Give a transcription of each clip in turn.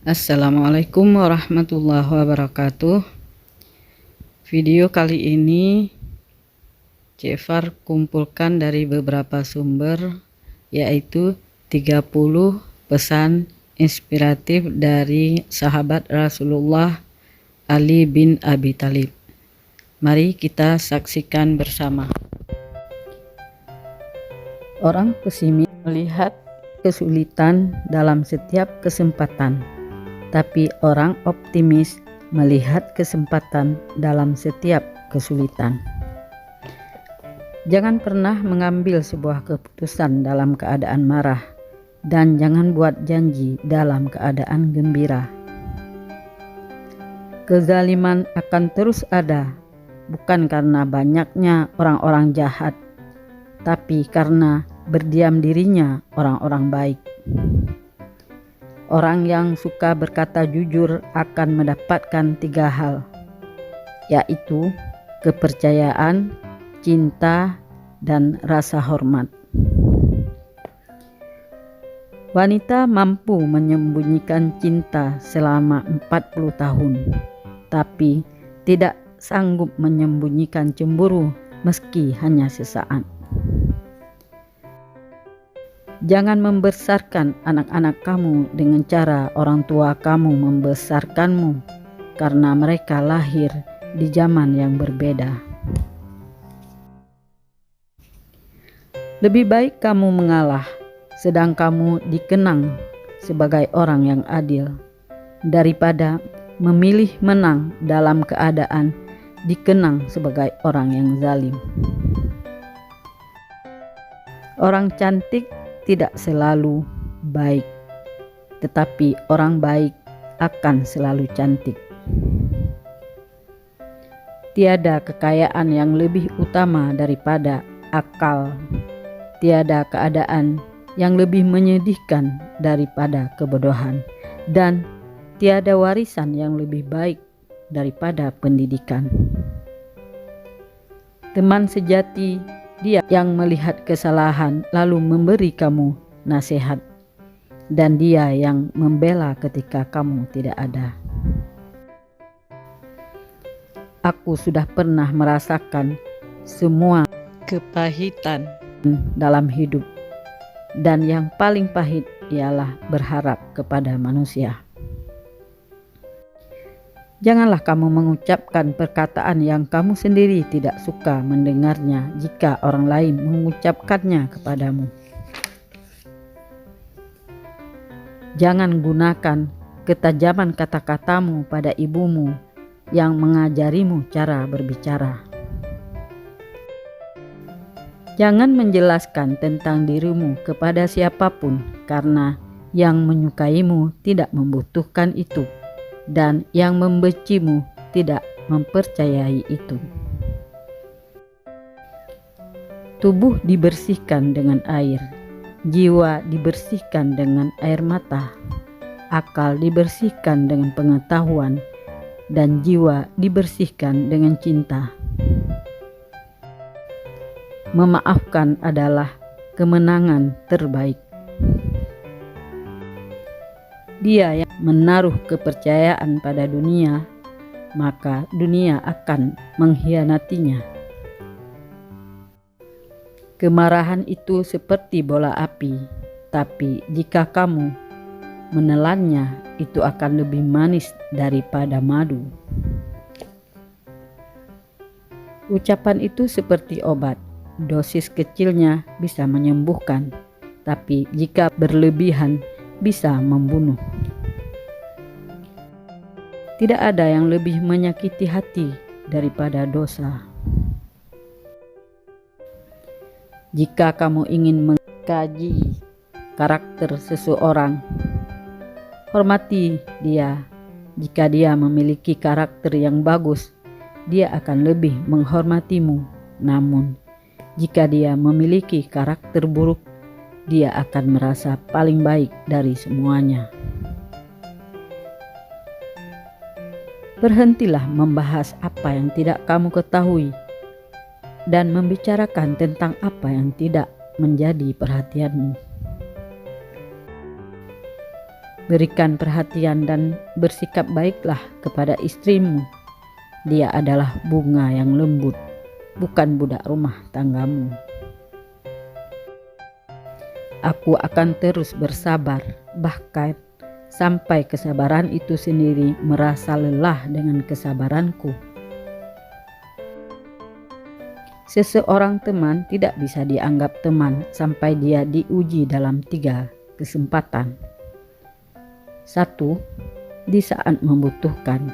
Assalamualaikum warahmatullahi wabarakatuh. Video kali ini Jefar kumpulkan dari beberapa sumber, yaitu 30 pesan inspiratif dari sahabat Rasulullah Ali bin Abi Thalib. Mari kita saksikan bersama. Orang pesimis melihat kesulitan dalam setiap kesempatan, tapi orang optimis melihat kesempatan dalam setiap kesulitan. Jangan pernah mengambil sebuah keputusan dalam keadaan marah, dan jangan buat janji dalam keadaan gembira. Kezaliman akan terus ada, bukan karena banyaknya orang-orang jahat, tapi karena berdiam dirinya orang-orang baik. Orang yang suka berkata jujur akan mendapatkan 3 hal, yaitu kepercayaan, cinta, dan rasa hormat. Wanita mampu menyembunyikan cinta selama 40 tahun, tapi tidak sanggup menyembunyikan cemburu meski hanya sesaat. Jangan membesarkan anak-anak kamu dengan cara orang tua kamu membesarkanmu, karena mereka lahir di zaman yang berbeda. Lebih baik kamu mengalah, sedang kamu dikenang sebagai orang yang adil, daripada memilih menang dalam keadaan dikenang sebagai orang yang zalim. Orang cantik tidak selalu baik, tetapi orang baik akan selalu cantik. Tiada kekayaan yang lebih utama daripada akal. Tiada keadaan yang lebih menyedihkan daripada kebodohan, dan tiada warisan yang lebih baik daripada pendidikan. Teman sejati dia yang melihat kesalahan lalu memberi kamu nasihat, dan dia yang membela ketika kamu tidak ada. Aku sudah pernah merasakan semua kepahitan dalam hidup, dan yang paling pahit ialah berharap kepada manusia. Janganlah kamu mengucapkan perkataan yang kamu sendiri tidak suka mendengarnya jika orang lain mengucapkannya kepadamu. Jangan gunakan ketajaman kata-katamu pada ibumu yang mengajarimu cara berbicara. Jangan menjelaskan tentang dirimu kepada siapapun, karena yang menyukaimu tidak membutuhkan itu, dan yang membencimu tidak mempercayai itu. Tubuh dibersihkan dengan air, jiwa dibersihkan dengan air mata, akal dibersihkan dengan pengetahuan, dan jiwa dibersihkan dengan cinta. Memaafkan adalah kemenangan terbaik. Dia yang menaruh kepercayaan pada dunia, maka dunia akan mengkhianatinya. Kemarahan itu seperti bola api, tapi jika kamu menelannya, itu akan lebih manis daripada madu. Ucapan itu seperti obat, dosis kecilnya bisa menyembuhkan, tapi jika berlebihan bisa membunuh. Tidak ada yang lebih menyakiti hati daripada dosa. Jika kamu ingin mengkaji karakter seseorang, hormati dia. Jika dia memiliki karakter yang bagus, dia akan lebih menghormatimu. Namun, jika dia memiliki karakter buruk, dia akan merasa paling baik dari semuanya. Berhentilah membahas apa yang tidak kamu ketahui, dan membicarakan tentang apa yang tidak menjadi perhatianmu. Berikan perhatian dan bersikap baiklah kepada istrimu. Dia adalah bunga yang lembut, bukan budak rumah tanggamu. Aku akan terus bersabar, bahkan sampai kesabaran itu sendiri merasa lelah dengan kesabaranku. Seseorang teman tidak bisa dianggap teman sampai dia diuji dalam 3 kesempatan. 1. Di saat membutuhkan.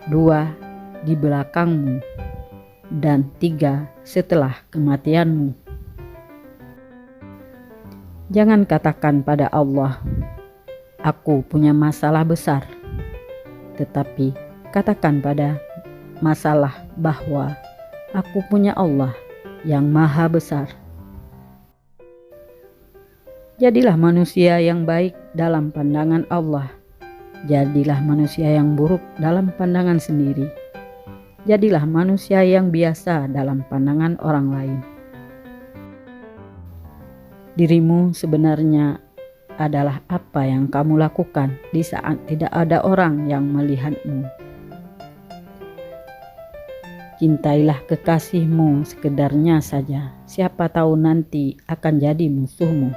2. Di belakangmu. Dan 3. Setelah kematianmu. Jangan katakan pada Allah, "Aku punya masalah besar." Tetapi katakan pada masalah bahwa aku punya Allah yang maha besar. Jadilah manusia yang baik dalam pandangan Allah. Jadilah manusia yang buruk dalam pandangan sendiri. Jadilah manusia yang biasa dalam pandangan orang lain. Dirimu sebenarnya adalah apa yang kamu lakukan di saat tidak ada orang yang melihatmu. Cintailah kekasihmu sekedarnya saja, siapa tahu nanti akan jadi musuhmu.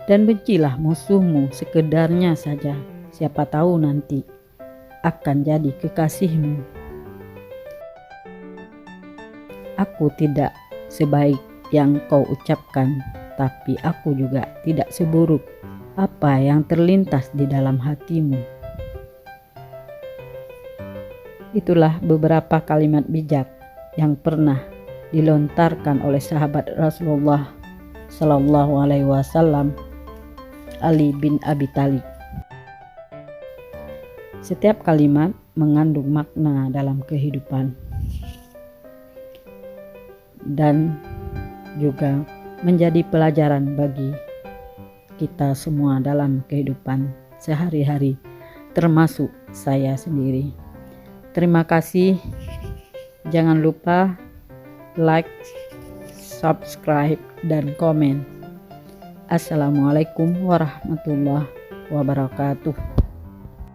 Dan bencilah musuhmu sekedarnya saja, siapa tahu nanti akan jadi kekasihmu. Aku tidak sebaik yang kau ucapkan, tapi aku juga tidak seburuk apa yang terlintas di dalam hatimu. Itulah beberapa kalimat bijak yang pernah dilontarkan oleh sahabat Rasulullah Sallallahu Alaihi Wasallam, Ali bin Abi Thalib. Setiap kalimat mengandung makna dalam kehidupan dan juga menjadi pelajaran bagi kita semua dalam kehidupan sehari-hari, termasuk saya sendiri. Terima kasih. Jangan lupa like, subscribe, dan komen. Assalamualaikum warahmatullahi wabarakatuh.